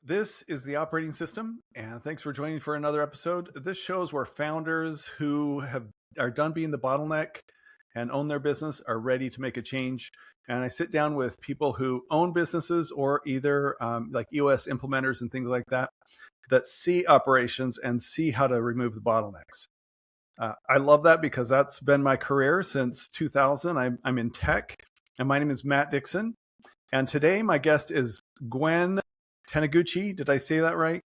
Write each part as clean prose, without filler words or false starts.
This is the operating system, and thanks for joining for another episode. This show is where founders who are done being the bottleneck and own their business are ready to make a change. And I sit down with people who own businesses or either like EOS implementers and things like that, that see operations and see how to remove the bottlenecks. I love that because that's been my career since 2000. I'm in tech, and my name is Matt Dixon. And today my guest is Gwen Taniguchi. Did I say that right?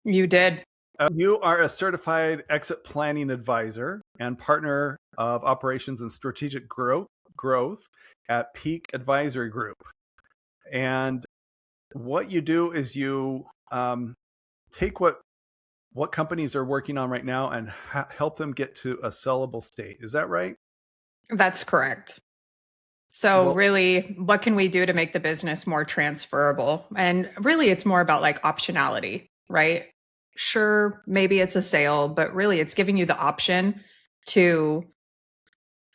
You did. You are a certified exit planning advisor and partner of operations and strategic growth at Peak Advisory Group. And what you do is you take what companies are working on right now and help them get to a sellable state. Is that right? That's correct. So really, what can we do to make the business more transferable? And really, it's more about like optionality, right? Sure, maybe it's a sale, but really it's giving you the option to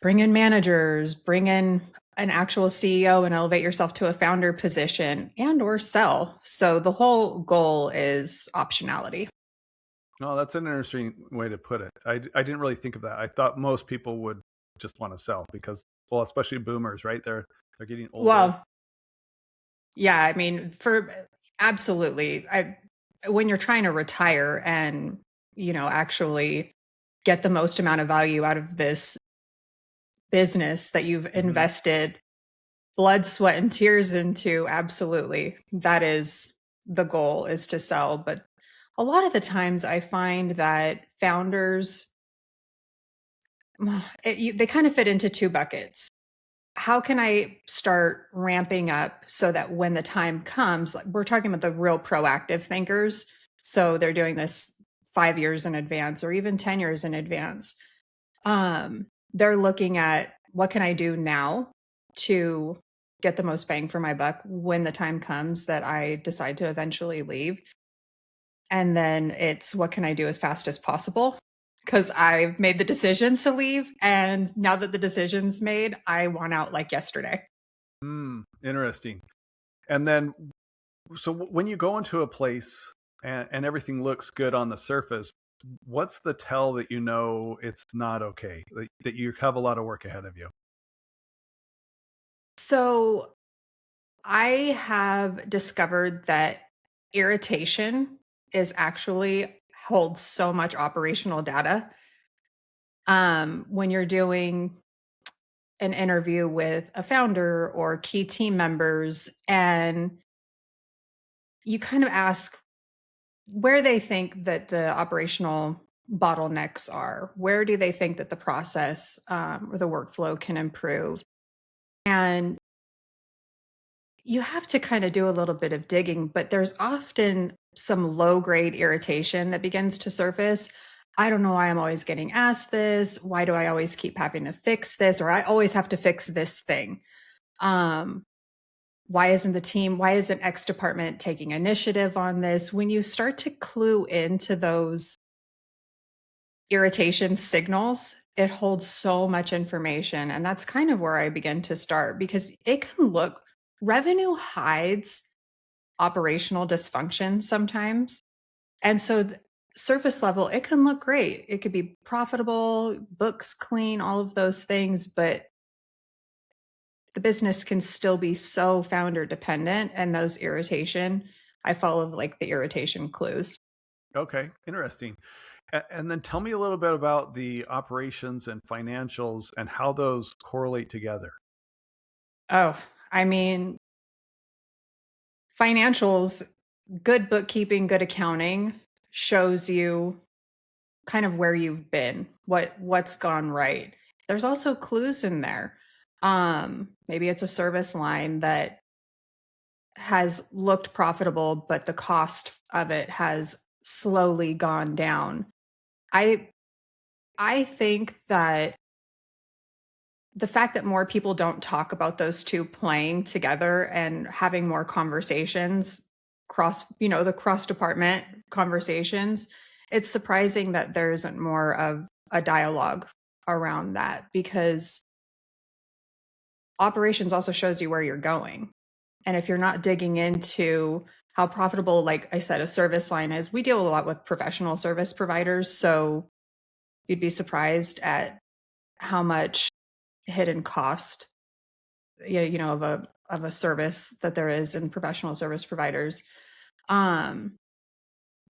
bring in managers, bring in an actual CEO and elevate yourself to a founder position and or sell. So the whole goal is optionality. Oh, that's an interesting way to put it. I didn't really think of that. I thought most people would just want to sell because, well, especially boomers, right? They're getting older. Well, yeah, I mean, absolutely. When you're trying to retire and, actually get the most amount of value out of this business that you've invested blood, sweat, and tears into, absolutely. That is the goal, is to sell. But a lot of the times I find that founders, they kind of fit into two buckets. How can I start ramping up so that when the time comes, like we're talking about the real proactive thinkers. So they're doing this 5 years in advance or even 10 years in advance. They're looking at what can I do now to get the most bang for my buck when the time comes that I decide to eventually leave. And then it's what can I do as fast as possible? Because I've made the decision to leave. And now that the decision's made, I want out like yesterday. Interesting. And then, so when you go into a place and everything looks good on the surface, what's the tell that you know it's not okay, that you have a lot of work ahead of you? So I have discovered that irritation is actually holds so much operational data. When you're doing an interview with a founder or key team members, and you kind of ask where they think that the operational bottlenecks are. Where do they think that the process or the workflow can improve? And you have to kind of do a little bit of digging, but there's often some low grade irritation that begins to surface. I don't know why I'm always getting asked this. Why do I always keep having to fix this? Or I always have to fix this thing. Why isn't X department taking initiative on this? When you start to clue into those irritation signals, it holds so much information. And that's kind of where I begin to start, because it can look, revenue hides operational dysfunction sometimes. And so surface level, it can look great. It could be profitable, books clean, all of those things, but the business can still be so founder dependent, and those I follow like the irritation clues. Okay, interesting. And then tell me a little bit about the operations and financials and how those correlate together. Oh, I mean, financials, good bookkeeping, good accounting shows you kind of where you've been, what's gone right. There's also clues in there. Maybe it's a service line that has looked profitable, but the cost of it has slowly gone down. I think that the fact that more people don't talk about those two playing together and having more conversations the cross department conversations, it's surprising that there isn't more of a dialogue around that, because operations also shows you where you're going. And if you're not digging into how profitable, like I said, a service line is. We deal a lot with professional service providers, so you'd be surprised at how much hidden cost, of a service that there is in professional service providers. Um,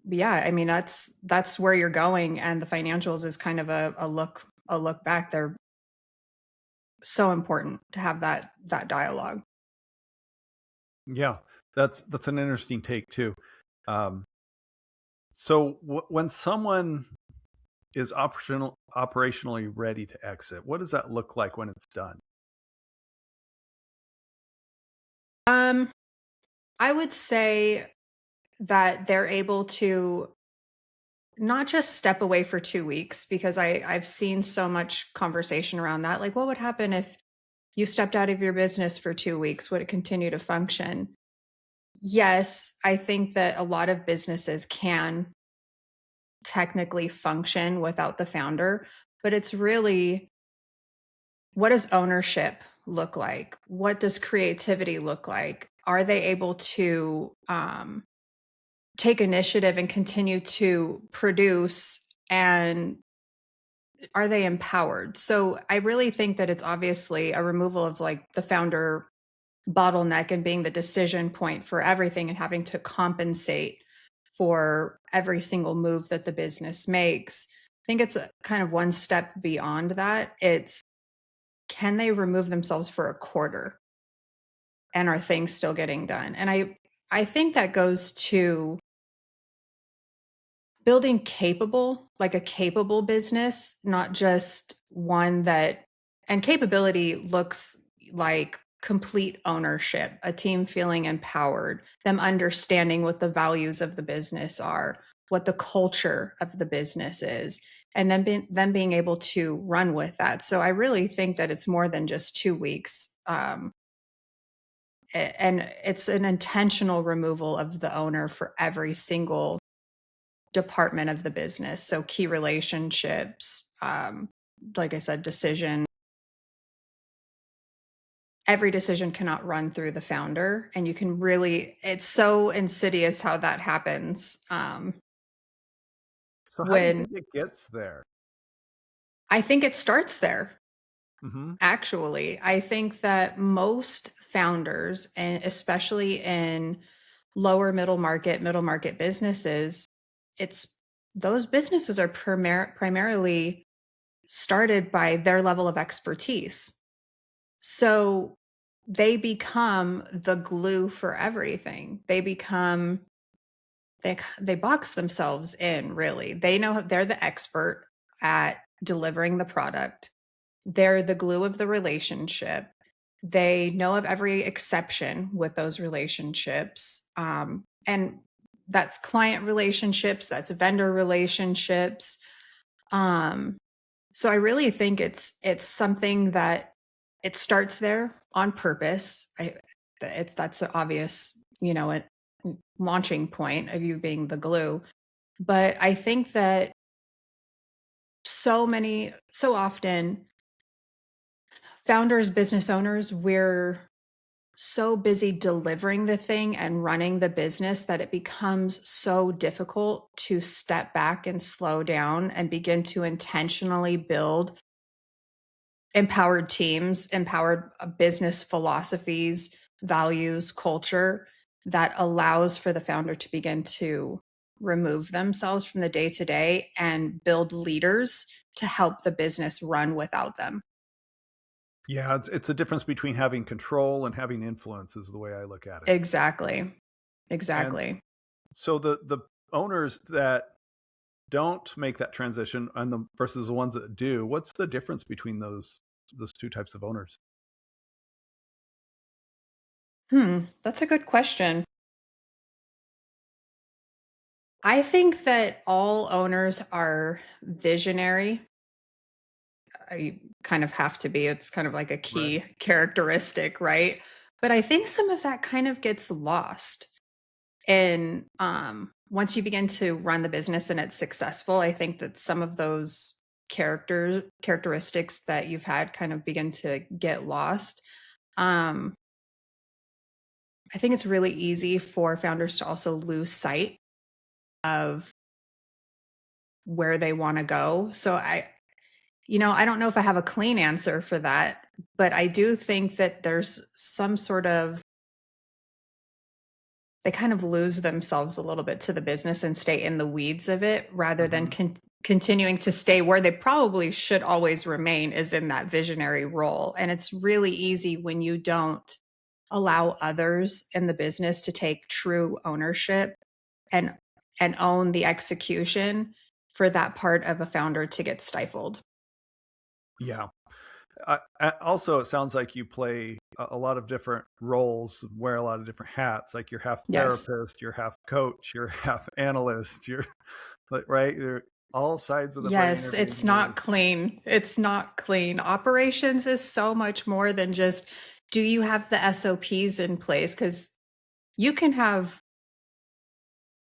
but yeah, I mean that's where you're going, and the financials is kind of a look back. They're so important to have that dialogue. Yeah, that's an interesting take too. Um, so when someone is operationally ready to exit, what does that look like when it's done? Um, I would say that they're able to not just step away for 2 weeks, because I've seen so much conversation around that. Like, what would happen if you stepped out of your business for 2 weeks? Would it continue to function? Yes, I think that a lot of businesses can technically function without the founder, but it's really, what does ownership look like? What does creativity look like? Are they able to take initiative and continue to produce, and are they empowered? So I really think that it's obviously a removal of like the founder bottleneck and being the decision point for everything and having to compensate for every single move that the business makes. I think it's a kind of one step beyond that. It's, can they remove themselves for a quarter, and are things still getting done? And I think that goes to building a capable business, not just one that, and capability looks like complete ownership, a team feeling empowered, them understanding what the values of the business are, what the culture of the business is, and then them being able to run with that. So I really think that it's more than just 2 weeks. And it's an intentional removal of the owner for every single department of the business. So key relationships, like I said, every decision cannot run through the founder. And you can really, it's so insidious how that happens. So how do you When think it gets there? I think it starts there. Hmm. Actually, I think that most founders, and especially in middle market businesses, it's, those businesses are primarily started by their level of expertise. So they become the glue for everything. They box themselves in, really. They know they're the expert at delivering the product. They're the glue of the relationship. They know of every exception with those relationships. And that's client relationships, that's vendor relationships. Um, so I really think it's something that it starts there on purpose. That's an obvious, a launching point of you being the glue. But I think that so often founders, business owners, we're so busy delivering the thing and running the business that it becomes so difficult to step back and slow down and begin to intentionally build empowered teams, empowered business philosophies, values, culture that allows for the founder to begin to remove themselves from the day to day and build leaders to help the business run without them. Yeah, it's a difference between having control and having influence is the way I look at it. Exactly. And Exactly. so the owners that don't make that transition and the versus the ones that do, what's the difference between those two types of owners? That's a good question. I think that all owners are visionary. You kind of have to be. It's kind of like a Right. key characteristic, right? But I think some of that kind of gets lost. And once you begin to run the business and it's successful, I think that some of those characteristics that you've had kind of begin to get lost. Um, I think it's really easy for founders to also lose sight of where they want to go. So I don't know if I have a clean answer for that, but I do think that there's some sort of they kind of lose themselves a little bit to the business and stay in the weeds of it rather than Hmm. continuing to stay where they probably should always remain is in that visionary role. And it's really easy when you don't allow others in the business to take true ownership and own the execution for that part of a founder to get stifled. Yeah. Also, it sounds like you play a lot of different roles, wear a lot of different hats. Like you're half Yes. therapist, you're half coach, you're half analyst, you're like, right? You're all sides of the brain are Yes, being it's not used. clean. It's not clean. Operations is so much more than just do you have the SOPs in place? Because you can have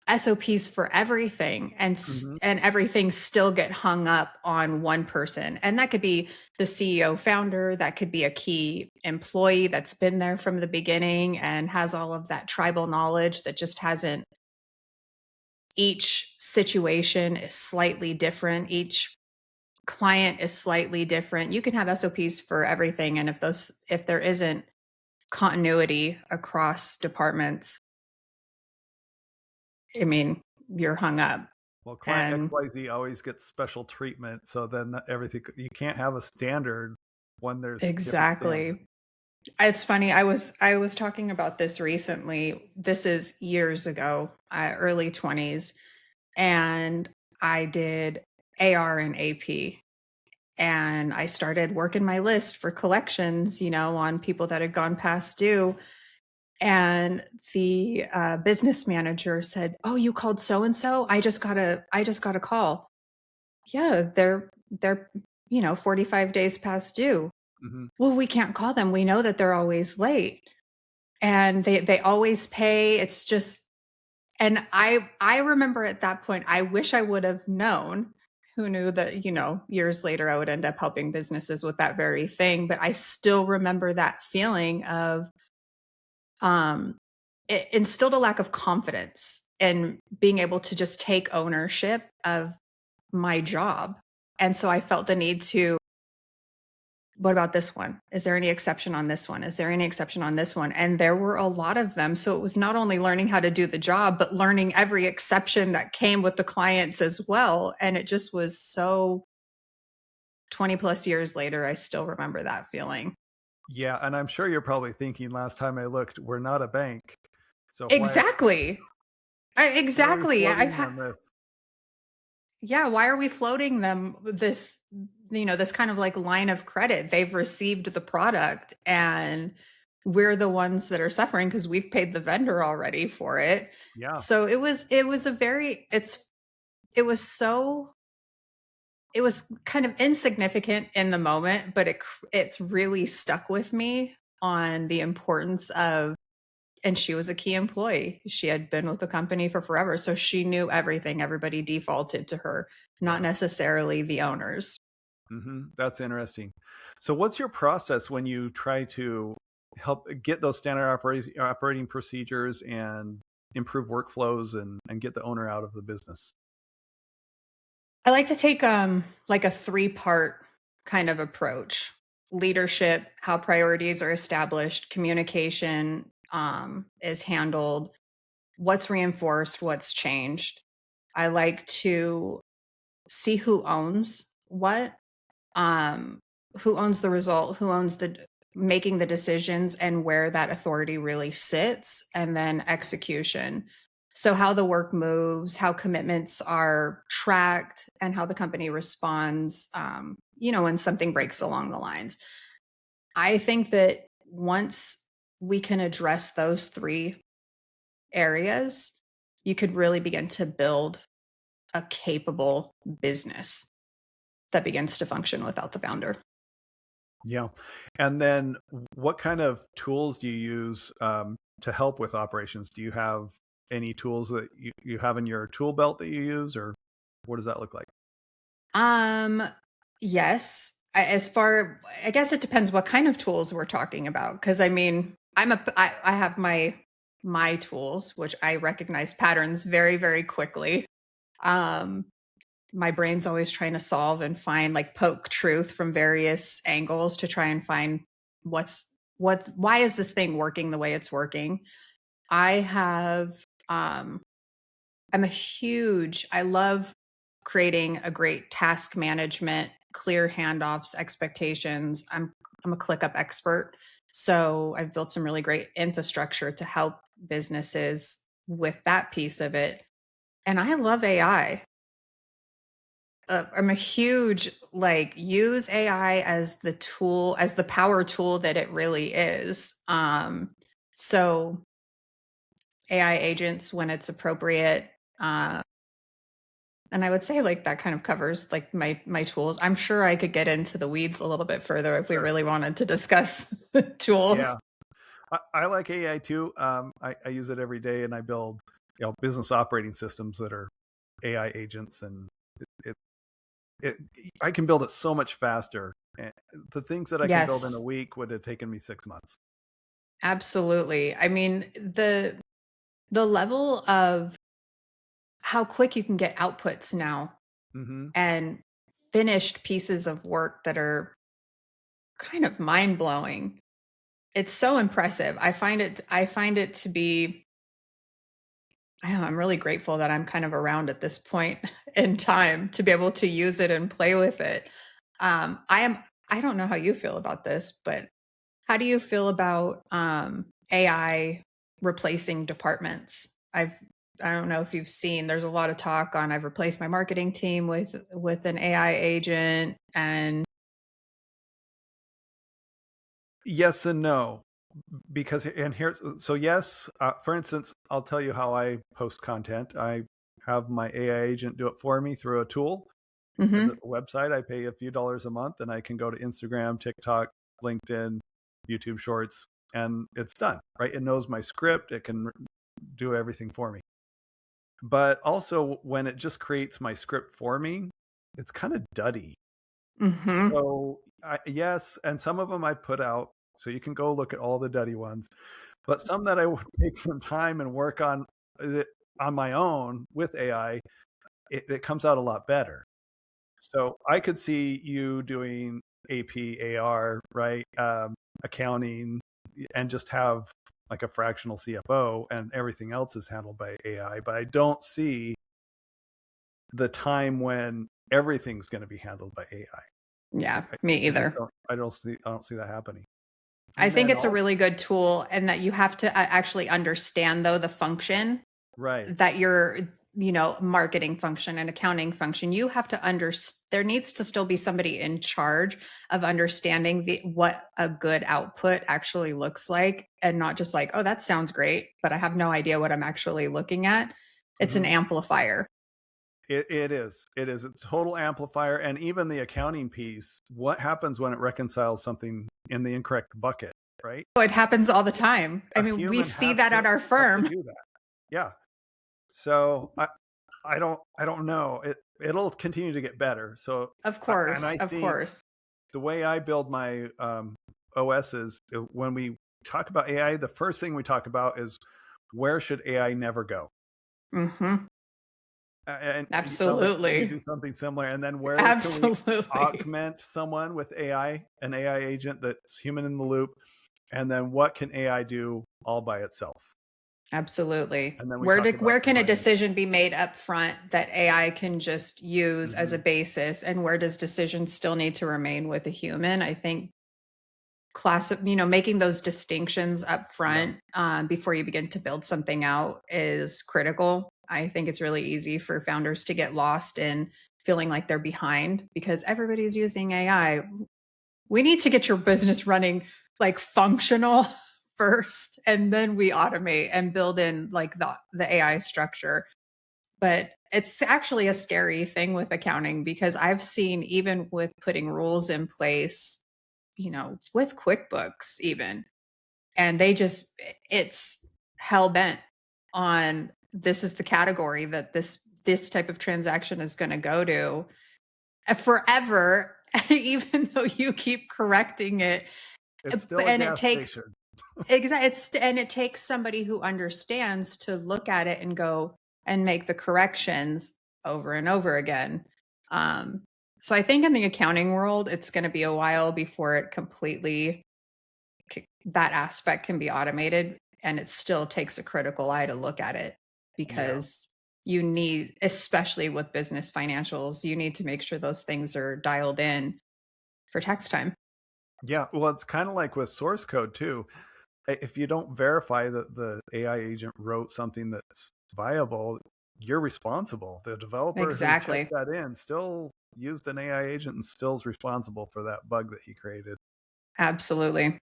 SOPs for everything Hmm. and everything still get hung up on one person. And that could be the CEO founder, that could be a key employee that's been there from the beginning and has all of that tribal knowledge that just hasn't each situation is slightly different. Each client is slightly different. You can have SOPs for everything. And if there isn't continuity across departments, I mean, you're hung up. Well, client And XYZ always gets special treatment. So then everything, you can't have a standard when there's different standards. exactly. It's funny. I was talking about this recently. This is years ago, early 20s, and I did AR and AP. And I started working my list for collections, on people that had gone past due. And the business manager said, "Oh, you called so and so? I just got a call. Yeah, they're 45 days past due. Hmm. Well, we can't call them. We know that they're always late, and they always pay. It's just." And I remember at that point, I wish I would have known. Who knew that, years later I would end up helping businesses with that very thing. But I still remember that feeling of it instilled a lack of confidence in being able to just take ownership of my job. And so I felt the need to, what about this one? Is there any exception on this one? Is there any exception on this one? And there were a lot of them. So it was not only learning how to do the job, but learning every exception that came with the clients as well. And it just was so 20 plus years later, I still remember that feeling. Yeah. And I'm sure you're probably thinking last time I looked, we're not a bank. So Exactly. why are we Exactly. floating them this? Yeah, why are we floating them this, this kind of like line of credit? They've received the product and we're the ones that are suffering because we've paid the vendor already for it. Yeah. So it was a very it was kind of insignificant in the moment, but it's really stuck with me on the importance of, and she was a key employee. She had been with the company for forever. So she knew everything. Everybody defaulted to her, not Yeah. necessarily the owners. That's interesting. So, what's your process when you try to help get those standard operating procedures and improve workflows and get the owner out of the business? I like to take like a three-part kind of approach. Leadership, how priorities are established, communication is handled, what's reinforced, what's changed. I like to see who owns what, um, who owns the result, who owns the making the decisions, and where that authority really sits, and then execution. So how the work moves, how commitments are tracked, and how the company responds, when something breaks along the lines. I think that once we can address those three areas, you could really begin to build a capable business that begins to function without the founder. Yeah. And then, what kind of tools do you use to help with operations? Do you have any tools that you have in your tool belt that you use, or what does that look like? Um, yes. I guess it depends what kind of tools we're talking about. Cause I mean, I have my my tools, which I recognize patterns very, very quickly. Um, my brain's always trying to solve and find, like, poke truth from various angles to try and find why is this thing working the way it's working. I have, um, I love creating a great task management, clear handoffs, expectations. I'm a ClickUp expert. So I've built some really great infrastructure to help businesses with that piece of it. And I love AI. I'm a huge, like, use AI as the tool, as the power tool that it really is. So AI agents when it's appropriate. Uh, and I would say, like, that kind of covers, like, my tools. I'm sure I could get into the weeds a little bit further if we Sure. really wanted to discuss tools. Yeah. I like AI too. I use it every day, and I build business operating systems that are AI agents, and it, it I can build it so much faster. And the things that I can build in a Yes, week would have taken me 6 months. absolutely. I mean, the level of how quick you can get outputs now Hmm. and finished pieces of work that are kind of mind-blowing. It's so impressive. I find it to be, I don't know, I'm really grateful that I'm kind of around at this point in time to be able to use it and play with it. I don't know how you feel about this, but how do you feel about AI replacing departments? I don't know if you've seen, there's a lot of talk on, I've replaced my marketing team with an AI agent. And Yes and no, because and here's so yes. For instance, I'll tell you how I post content. I have my AI agent do it for me through a tool. There's mhm, a website. I pay a few dollars a month, and I can go to Instagram, TikTok, LinkedIn, YouTube Shorts, and it's done. Right? It knows my script. It can do everything for me. But also, when it just creates my script for me, it's kind of duddy. mhm. So yes, and some of them I put out, so you can go look at all the duddy ones. But some that I would take some time and work on my own with AI, it comes out a lot better. So I could see you doing AP, AR, right? Accounting, and just have like a fractional CFO, and everything else is handled by AI. But I don't see the time when everything's going to be handled by AI. Yeah, I, me I just either. don't. I don't see that happening. I And think then it's a all really good tool, and that you have to actually understand, though, the function right. that your, marketing function and accounting function. You have to there needs to still be somebody in charge of understanding what a good output actually looks like, and not just like, oh, that sounds great, but I have no idea what I'm actually looking at. It's an Hmm. amplifier. It is. It is a total amplifier. And even the accounting piece, what happens when it reconciles something in the incorrect bucket, right? Oh, it happens all the time. I A mean, we human see that at our has to firm. do that. Yeah. So I don't know. It'll continue to get better. So Of and course, I of think course. the way I build my OSs, when we talk about AI, the first thing we talk about is where should AI never go? Hmm. And you tell me Absolutely. do something similar. And then where can we Absolutely. augment someone with AI, an AI agent that's human in the loop? And then what can AI do all by itself? Absolutely. And then we talk about Where can a combining. decision be made up front that AI can just use as a Hmm. basis, and where does decision still need to remain with a human? I think making those distinctions up Yeah. front, before you begin to build something out, is critical. I think it's really easy for founders to get lost in feeling like they're behind because everybody's using AI. We need to get your business running, like, functional first, and then we automate and build in, like, the AI structure. But it's actually a scary thing with accounting, because I've seen, even with putting rules in place, with QuickBooks even, and it's hell bent on, this is the category that this type of transaction is going to go to forever, even though you keep correcting it. It's still a And it gas takes, station. Exactly. And it takes somebody who understands to look at it and go and make the corrections over and over again. Um, so I think in the accounting world, it's going to be a while before it completely that aspect can be automated, and it still takes a critical eye to look at it Yeah. because you need, especially with business financials, you need to make sure those things are dialed in for tax time. Yeah. Well, it's kind of like with source code too. If you don't verify that the AI agent wrote something that's viable, you're responsible. The developer who checked Exactly. that in still used an AI agent and still is responsible for that bug that he created. Absolutely.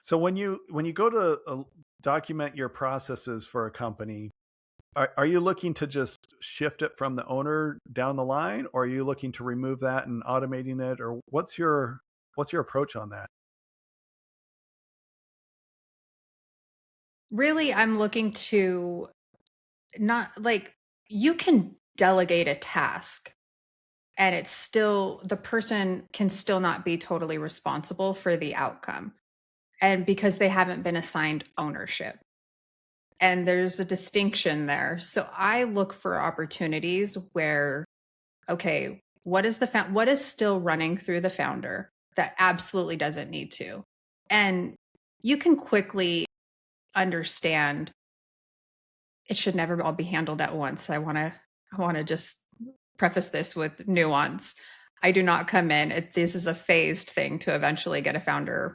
So when you go to document your processes for a company, are you looking to just shift it from the owner down the line, or are you looking to remove that and automating it, or what's your approach on that? Really, I'm looking to not like you can delegate a task and it's still the person can still not be totally responsible for the outcome. And because they haven't been assigned ownership. And there's a distinction there. So I look for opportunities where, okay, what is still running through the founder that absolutely doesn't need to? And you can quickly understand it should never all be handled at once. I want to just preface this with nuance. I do not come in. This is a phased thing to eventually get a founder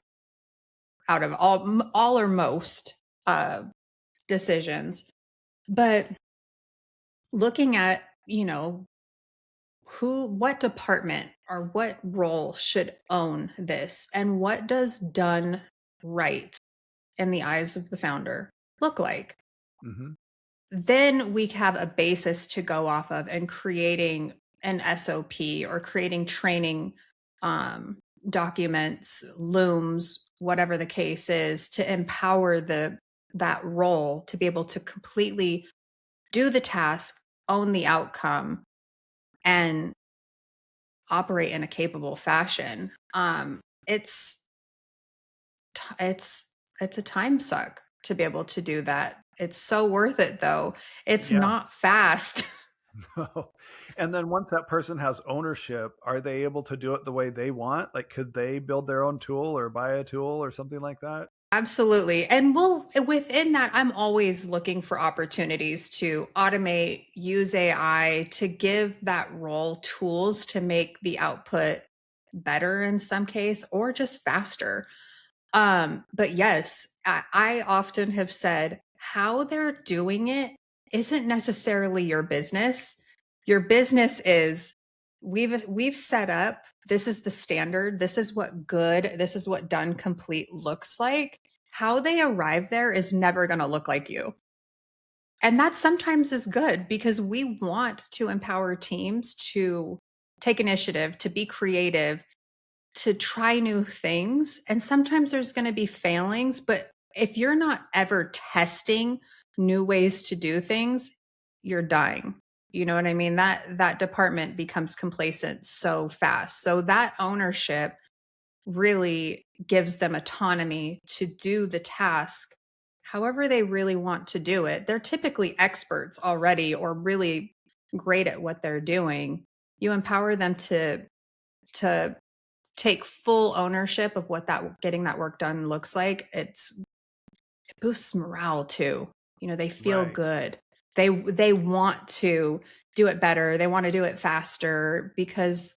out of all or most uh, decisions. But looking at, what department or what role should own this and what does done right in the eyes of the founder look like? Hmm. Then we have a basis to go off of and creating an SOP or creating training um, documents, looms, whatever the case is, to empower that role to be able to completely do the task, own the outcome, and operate in a capable fashion. It's it's it's a time suck to be able to do that. It's so worth it though. It's Yeah. not fast. And then once that person has ownership, are they able to do it the way they want? Like, could they build their own tool or buy a tool or something like that? Absolutely. And within that, I'm always looking for opportunities to automate, use AI to give that role tools to make the output better in some case or just faster. But yes, I often have said how they're doing it isn't necessarily your business. Your business is we've set up, this is the standard, this is what done complete looks like. How they arrive there is never going to look like you. And that sometimes is good because we want to empower teams to take initiative, to be creative, to try new things. And sometimes there's going to be failings, but if you're not ever testing new ways to do things, you're dying. You know what I mean? That department becomes complacent so fast. So that ownership really gives them autonomy to do the task however they really want to do it. They're typically experts already or really great at what they're doing. You empower them to take full ownership of what that getting that work done looks like. It boosts morale too. They feel Right. good. They want to do it better. They want to do it faster because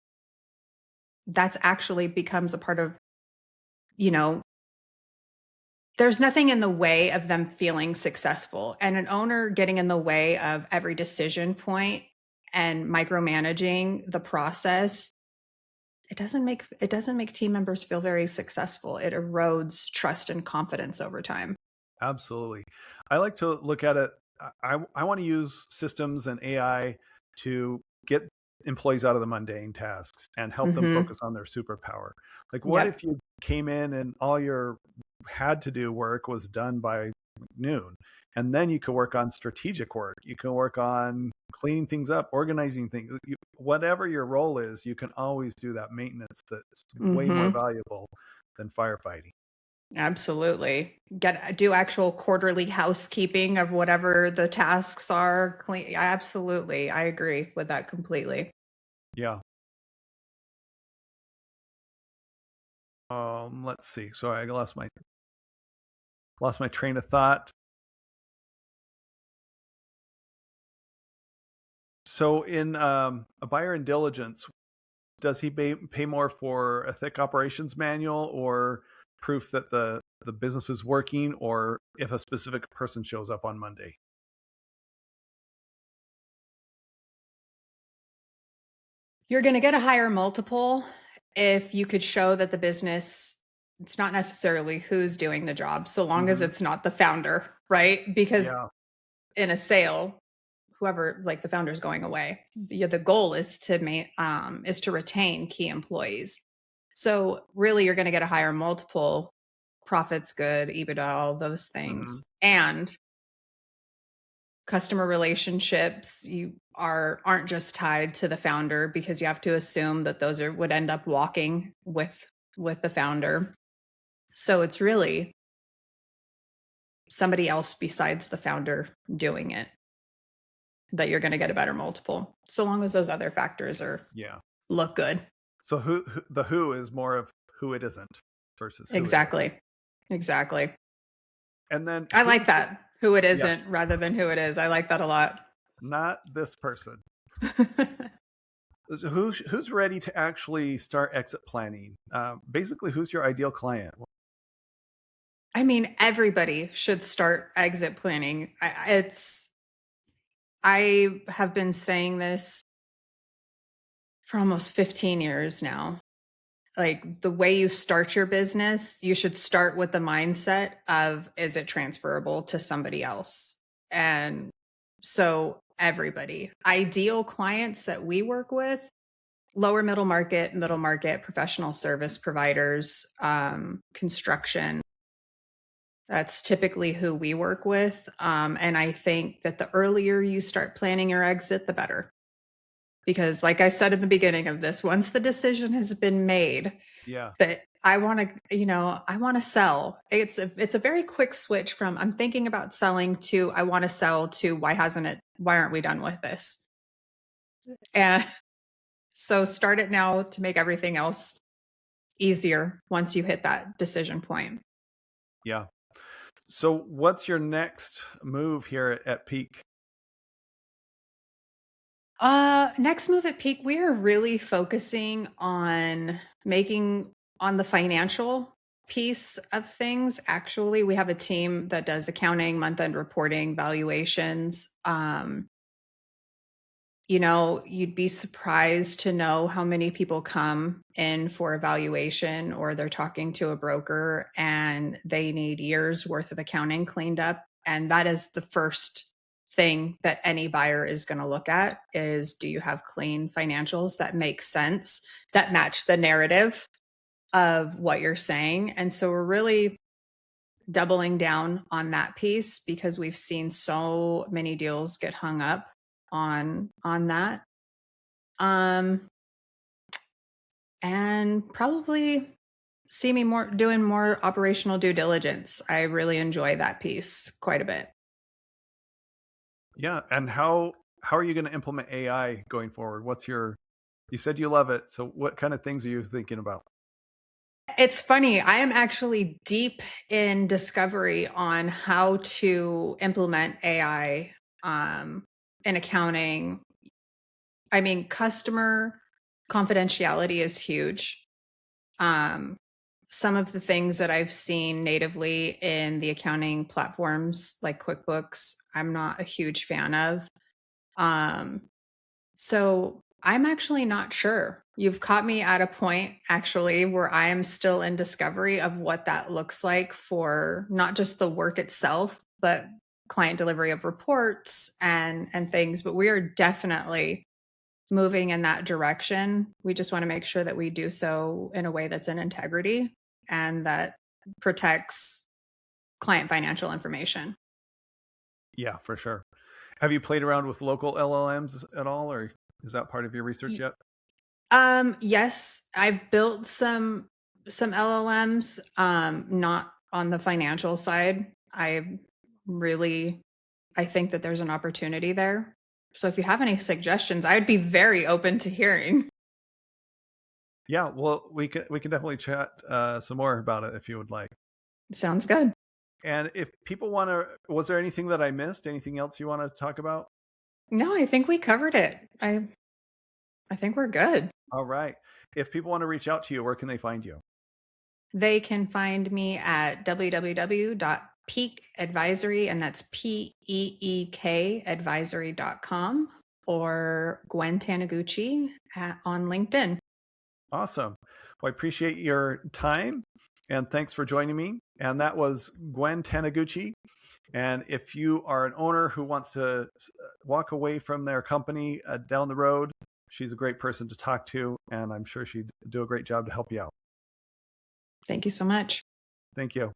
that's actually becomes a part of, you know, there's nothing in the way of them feeling successful. And an owner getting in the way of every decision point and micromanaging the process, it doesn't make team members feel very successful. It erodes trust and confidence over time. Absolutely. I like to look at it. I want to use systems and AI to get employees out of the mundane tasks and help them Mhm. focus on their superpower. Like, what Yep. if you came in and all your had to do work was done by noon? And then you could work on strategic work. You can work on cleaning things up, organizing things. Whatever your role is, you can always do that maintenance that's way more Mhm. valuable than firefighting. Absolutely. Do actual quarterly housekeeping of whatever the tasks are. Clean. Absolutely. I agree with that completely. Yeah. Let's see. Sorry, I lost my train of thought. So in a buyer in diligence, does he pay more for a thick operations manual or proof that the business is working, or if a specific person shows up on Monday? You're going to get a higher multiple if you could show that the business, it's not necessarily who's doing the job, so long as Hmm. it's not the founder, right? Because Yeah. in a sale, whoever, like the founder's going away, the goal is to retain key employees. So really, you're going to get a higher multiple, profits good, EBITDA, all those Hmm. things, and customer relationships aren't just tied to the founder, because you have to assume that those would end up walking with the founder. So it's really somebody else besides the founder doing it that you're going to get a better multiple, so long as those other factors are Yeah. look good. So the who is more of who it isn't versus who it is. Exactly exactly And then I like who's that, who it yeah, isn't rather than who it is. I like that a lot. not this person. So who's ready to actually start exit planning? Basically, who's your ideal client? I mean, everybody should start exit planning. I have been saying this for almost 15 years now. Like, the way you start your business, you should start with the mindset of, is it transferable to somebody else? And so everybody, ideal clients that we work with, lower middle market, professional service providers, construction. That's typically who we work with. And I think that the earlier you start planning your exit, the better. Because, like I said in the beginning of this, once the decision has been made Yeah. that I want to sell, it's a very quick switch from I'm thinking about selling to I want to sell to why aren't we done with this? And so start it now to make everything else easier once you hit that decision point. Yeah. So what's your next move here at Peak? Next move at Peak, we are really focusing on making on the financial piece of things. Actually, we have a team that does accounting, month-end reporting, valuations. You'd be surprised to know how many people come in for evaluation, or they're talking to a broker and they need years worth of accounting cleaned up. And that is the first thing that any buyer is going to look at is, do you have clean financials that make sense, that match the narrative of what you're saying? And so we're really doubling down on that piece because we've seen so many deals get hung up on that. Um, and probably see me more doing more operational due diligence. I really enjoy that piece quite a bit. Yeah. And how are you going to implement AI going forward? You said you love it. So what kind of things are you thinking about? It's funny. I am actually deep in discovery on how to implement AI in accounting. I mean, customer confidentiality is huge. Um, some of the things that I've seen natively in the accounting platforms like QuickBooks, I'm not a huge fan of. Um, so I'm actually not sure. You've caught me at a point actually where I am still in discovery of what that looks like for not just the work itself, but client delivery of reports and things. But we are definitely moving in that direction. We just want to make sure that we do so in a way that's in integrity and that protects client financial information. Yeah, for sure. Have you played around with local LLMs at all, or is that part of your research Y- yet? Yes, I've built some LLMs, not on the financial side. I think that there's an opportunity there. So if you have any suggestions, I'd be very open to hearing. Yeah, well, we can definitely chat some more about it if you would like. Sounds good. And if people want to, was there anything that I missed? Anything else you want to talk about? No, I think we covered it. I think we're good. All right. If people want to reach out to you, where can they find you? They can find me at www.peak advisory, and that's PEEK advisory.com, or Gwen Taniguchi on LinkedIn. Awesome. Well, I appreciate your time and thanks for joining me. And that was Gwen Taniguchi. And if you are an owner who wants to walk away from their company down the road, she's a great person to talk to, and I'm sure she'd do a great job to help you out. Thank you so much. Thank you.